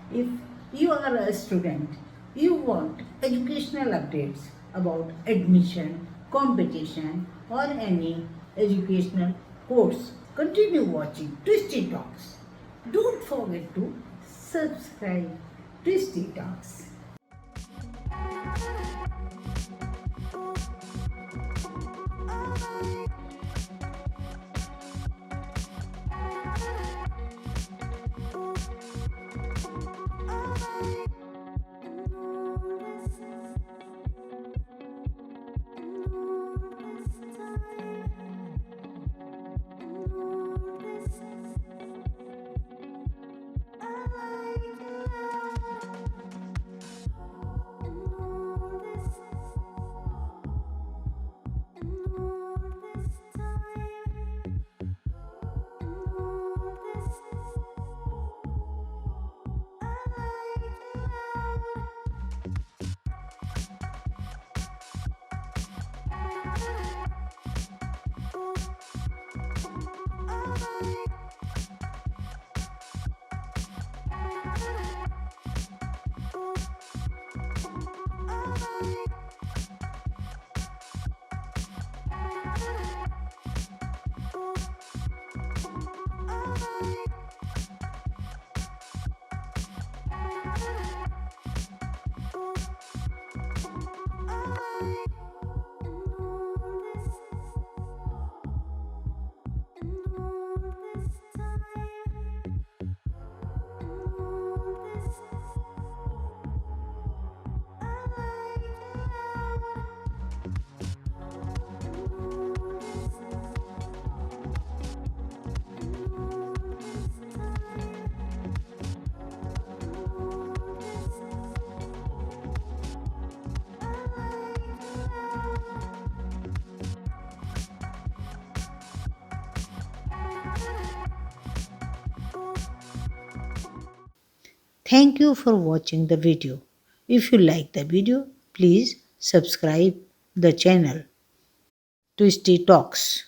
If you are a student, you want educational updates about admission, competition, or any educational course, continue watching Twisty Talks. Don't forget to subscribe Twisty Talks. Thank you for watching the video. If you like the video, please subscribe the channel Twisty Talks.